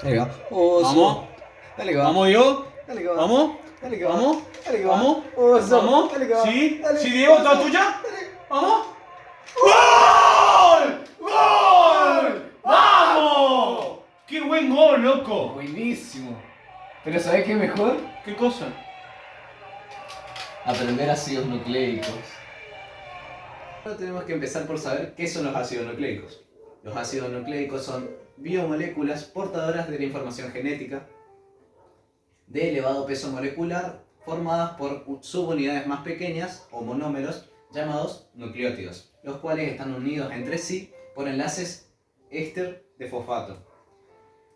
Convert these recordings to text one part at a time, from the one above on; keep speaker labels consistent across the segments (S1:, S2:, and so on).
S1: Dale, va. Oso.
S2: Vamos.
S1: Dale, que va.
S2: Vamos yo.
S1: Dale, que va.
S2: Vamos.
S1: Dale, que va.
S2: Vamos.
S1: Dale, que va.
S2: Vamos.
S1: Oso.
S2: Vamos.
S1: Dale, que va.
S2: Sí.
S1: Dale.
S2: Sí, Diego, ¿está
S1: Oso.
S2: tuya?
S1: Dale.
S2: Vamos. ¡Gol! ¡Gol! ¡Vamos! ¡Qué buen gol, loco!
S1: Buenísimo. Pero ¿sabés qué es mejor?
S2: ¿Qué cosa?
S1: Aprender ácidos nucleicos. Ahora tenemos que empezar por saber qué son los ácidos nucleicos. Los ácidos nucleicos son biomoléculas portadoras de la información genética de elevado peso molecular formadas por subunidades más pequeñas o monómeros llamados nucleótidos, los cuales están unidos entre sí por enlaces éster de fosfato.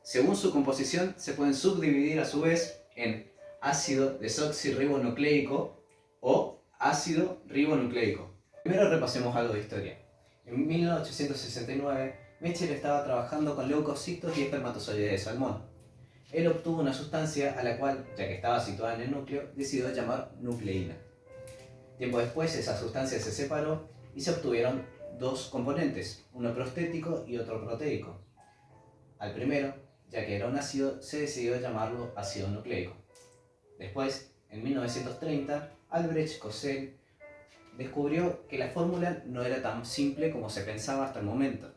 S1: Según su composición se pueden subdividir a su vez en ácido desoxirribonucleico o ácido ribonucleico. Primero repasemos algo de historia. En 1869, Mitchell estaba trabajando con leucocitos y espermatozoides de salmón. Él obtuvo una sustancia a la cual, ya que estaba situada en el núcleo, decidió llamar nucleína. Tiempo después, esa sustancia se separó y se obtuvieron dos componentes, uno prostético y otro proteico. Al primero, ya que era un ácido, se decidió llamarlo ácido nucleico. Después, en 1930, Albrecht Cossel descubrió que la fórmula no era tan simple como se pensaba hasta el momento.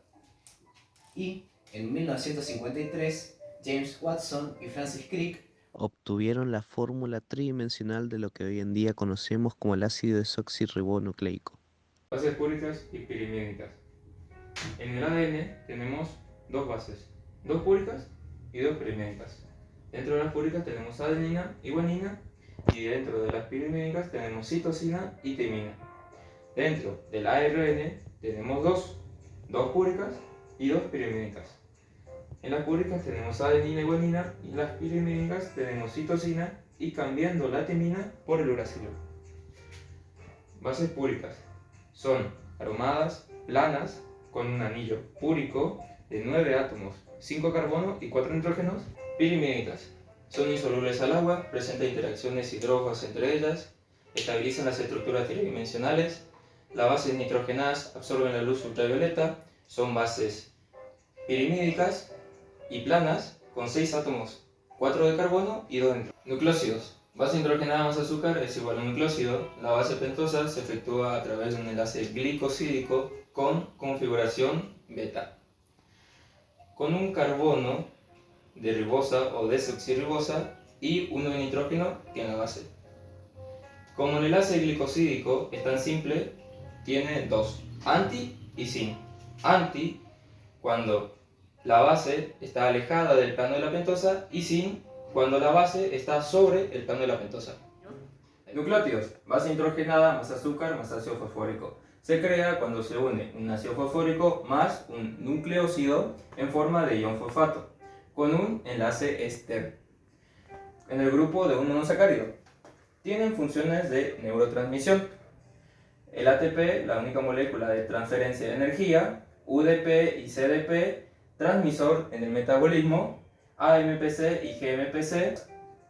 S1: Y en 1953, James Watson y Francis Crick
S3: obtuvieron la fórmula tridimensional de lo que hoy en día conocemos como el ácido desoxirribonucleico.
S4: Bases púricas y pirimídicas. En el ADN tenemos dos bases, dos púricas y dos pirimídicas. Dentro de las púricas tenemos adenina y guanina, y dentro de las pirimídicas tenemos citosina y timina. Dentro del ARN tenemos dos púricas y dos pirimídicas. En las púricas tenemos adenina y guanina, y en las pirimídicas tenemos citosina y cambiando la timina por el uracilo. Bases púricas son aromadas, planas, con un anillo púrico de 9 átomos, 5 carbono y 4 nitrógenos. Pirimídicas son insolubles al agua, presentan interacciones hidrófonas entre ellas, estabilizan las estructuras tridimensionales. Las bases nitrogenadas absorben la luz ultravioleta, son bases pirimídicas y planas con 6 átomos, 4 de carbono y 2 de nitrógeno. Nucleósidos. Base nitrogenada más azúcar es igual a un nucleósido. La base pentosa se efectúa a través de un enlace glicosídico con configuración beta, con un carbono de ribosa o desoxirribosa y uno de nitrógeno en la base. Como el enlace glicosídico es tan simple, tiene dos, anti y sin. Anti cuando la base está alejada del plano de la pentosa, y sin cuando la base está sobre el plano de la pentosa. Nucleótidos. Base nitrogenada más azúcar más ácido fosfórico. Se crea cuando se une un ácido fosfórico más un nucleósido en forma de ion fosfato, con un enlace éster en el grupo de un monosacárido. Tienen funciones de neurotransmisión. El ATP, la única molécula de transferencia de energía, UDP y CDP, transmisor en el metabolismo, AMPC y GMPC,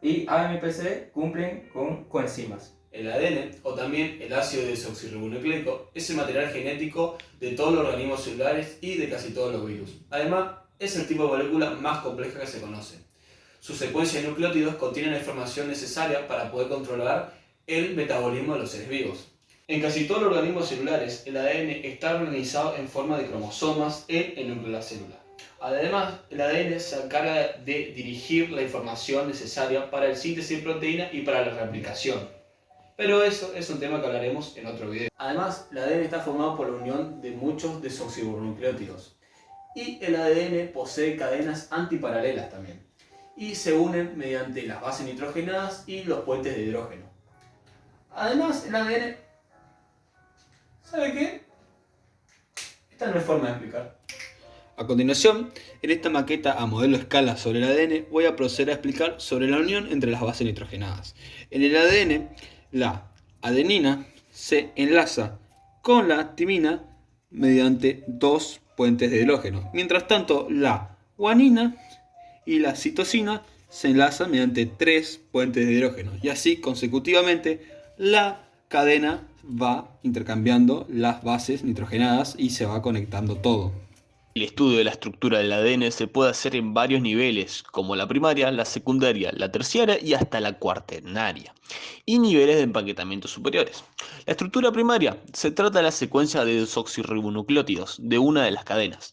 S4: y AMPC cumplen con coenzimas.
S2: El ADN, o también el ácido desoxirribonucleico, es el material genético de todos los organismos celulares y de casi todos los virus. Además, es el tipo de molécula más compleja que se conoce. Sus secuencias de nucleótidos contienen la información necesaria para poder controlar el metabolismo de los seres vivos. En casi todos los organismos celulares, el ADN está organizado en forma de cromosomas en el núcleo de la célula. Además, el ADN se encarga de dirigir la información necesaria para el síntesis de proteínas y para la replicación. Pero eso es un tema que hablaremos en otro video. Además, el ADN está formado por la unión de muchos desoxirribonucleótidos. Y el ADN posee cadenas antiparalelas también. Y se unen mediante las bases nitrogenadas y los puentes de hidrógeno. Además, el ADN... ¿Sabe qué? Esta no es forma de explicar. A continuación, en esta maqueta a modelo escala sobre el ADN, voy a proceder a explicar sobre la unión entre las bases nitrogenadas. En el ADN, la adenina se enlaza con la timina mediante dos puentes de hidrógeno. Mientras tanto, la guanina y la citosina se enlazan mediante 3 puentes de hidrógeno. Y así, consecutivamente, la cadena va intercambiando las bases nitrogenadas y se va conectando todo. El estudio de la estructura del ADN se puede hacer en varios niveles, como la primaria, la secundaria, la terciaria y hasta la cuaternaria, y niveles de empaquetamiento superiores. La estructura primaria se trata de la secuencia de desoxirribonucleótidos de una de las cadenas.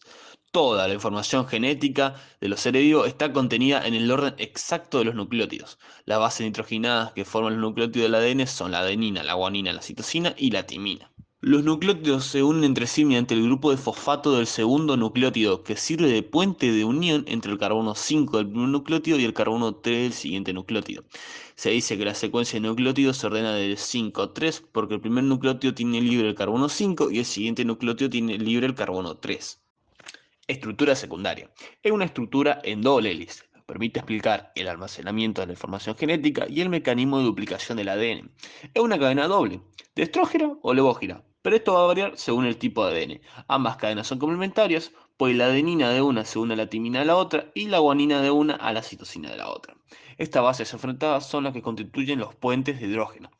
S2: Toda la información genética de los seres vivos está contenida en el orden exacto de los nucleótidos. Las bases nitrogenadas que forman los nucleótidos del ADN son la adenina, la guanina, la citosina y la timina. Los nucleótidos se unen entre sí mediante el grupo de fosfato del segundo nucleótido, que sirve de puente de unión entre el carbono 5 del primer nucleótido y el carbono 3 del siguiente nucleótido. Se dice que la secuencia de nucleótidos se ordena del 5 a 3 porque el primer nucleótido tiene libre el carbono 5 y el siguiente nucleótido tiene libre el carbono 3. Estructura secundaria. Es una estructura en doble hélice. Permite explicar el almacenamiento de la información genética y el mecanismo de duplicación del ADN. Es una cadena doble, de estrógena o levógena, pero esto va a variar según el tipo de ADN. Ambas cadenas son complementarias, pues la adenina de una se une a la timina de la otra y la guanina de una a la citosina de la otra. Estas bases enfrentadas son las que constituyen los puentes de hidrógeno.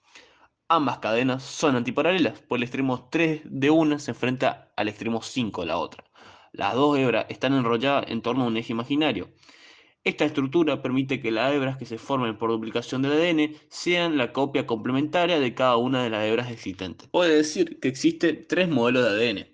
S2: Ambas cadenas son antiparalelas, pues el extremo 3 de una se enfrenta al extremo 5 de la otra. Las dos hebras están enrolladas en torno a un eje imaginario. Esta estructura permite que las hebras que se formen por duplicación del ADN sean la copia complementaria de cada una de las hebras existentes. Puede decir que existen tres modelos de ADN.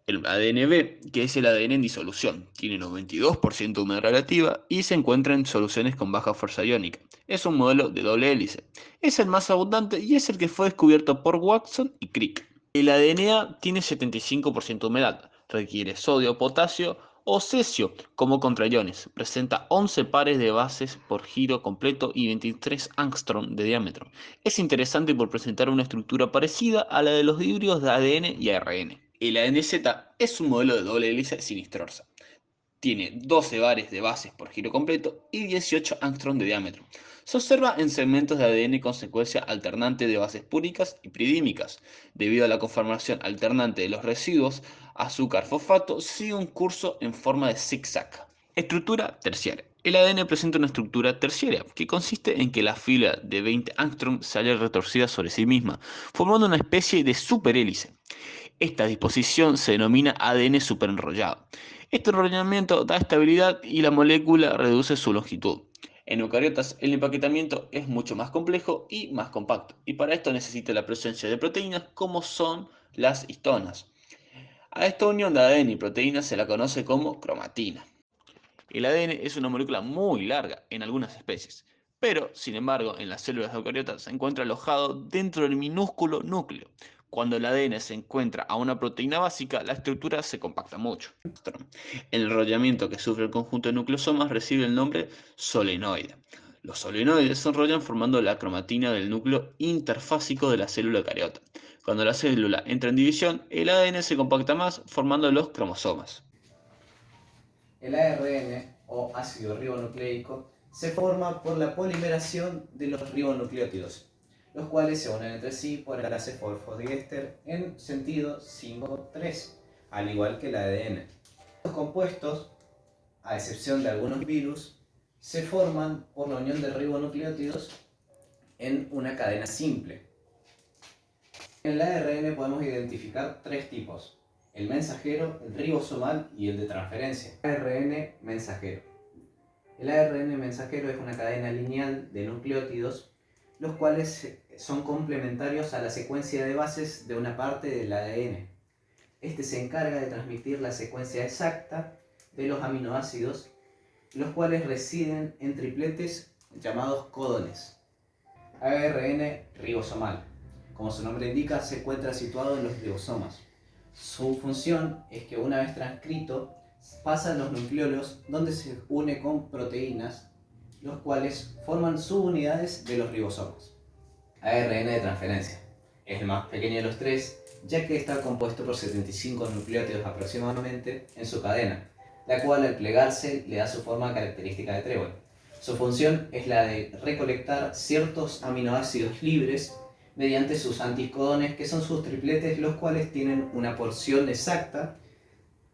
S2: El ADN-B, que es el ADN en disolución, tiene 92% de humedad relativa y se encuentra en soluciones con baja fuerza iónica. Es un modelo de doble hélice. Es el más abundante y es el que fue descubierto por Watson y Crick. El ADN-A tiene 75% de humedad, requiere sodio, potasio o cesio como contraiones. Presenta 11 pares de bases por giro completo y 23 angstrom de diámetro. Es interesante por presentar una estructura parecida a la de los híbridos de ADN y ARN. El ANZ es un modelo de doble hélice sinistrosa. Tiene 12 bares de bases por giro completo y 18 angstrom de diámetro. Se observa en segmentos de ADN con secuencia alternante de bases púricas y piridímicas. Debido a la conformación alternante de los residuos, azúcar-fosfato sigue un curso en forma de zigzag. Estructura terciaria. El ADN presenta una estructura terciaria, que consiste en que la fibra de 20 angstrom se halla retorcida sobre sí misma, formando una especie de superhélice. Esta disposición se denomina ADN superenrollado. Este enrollamiento da estabilidad y la molécula reduce su longitud. En eucariotas el empaquetamiento es mucho más complejo y más compacto, y para esto necesita la presencia de proteínas como son las histonas. A esta unión de ADN y proteínas se la conoce como cromatina. El ADN es una molécula muy larga en algunas especies, pero, sin embargo, en las células eucariotas se encuentra alojado dentro del minúsculo núcleo. Cuando el ADN se encuentra a una proteína básica, la estructura se compacta mucho. El enrollamiento que sufre el conjunto de nucleosomas recibe el nombre solenoide. Los solenoides se enrollan formando la cromatina del núcleo interfásico de la célula eucariota. Cuando la célula entra en división, el ADN se compacta más formando los cromosomas.
S1: El ARN o ácido ribonucleico se forma por la polimeración de los ribonucleótidos, los cuales se unen entre sí por el enlace fosfodiéster en sentido 5,3, al igual que el ADN. Los compuestos, a excepción de algunos virus, se forman por la unión de ribonucleótidos en una cadena simple. En el ARN podemos identificar tres tipos: el mensajero, el ribosomal y el de transferencia. ARN mensajero. El ARN mensajero es una cadena lineal de nucleótidos, los cuales son complementarios a la secuencia de bases de una parte del ADN. Este se encarga de transmitir la secuencia exacta de los aminoácidos, los cuales residen en tripletes llamados codones. ARN ribosomal. Como su nombre indica, se encuentra situado en los ribosomas. Su función es que una vez transcrito pasa a los nucleolos donde se une con proteínas, los cuales forman subunidades de los ribosomas. ARN de transferencia. Es el más pequeño de los tres, ya que está compuesto por 75 nucleótidos aproximadamente en su cadena, la cual al plegarse le da su forma característica de trébol. Su función es la de recolectar ciertos aminoácidos libres mediante sus anticodones, que son sus tripletes, los cuales tienen una porción exacta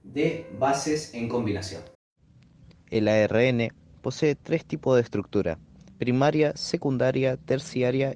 S1: de bases en combinación.
S3: El ARN posee tres tipos de estructura: primaria, secundaria, terciaria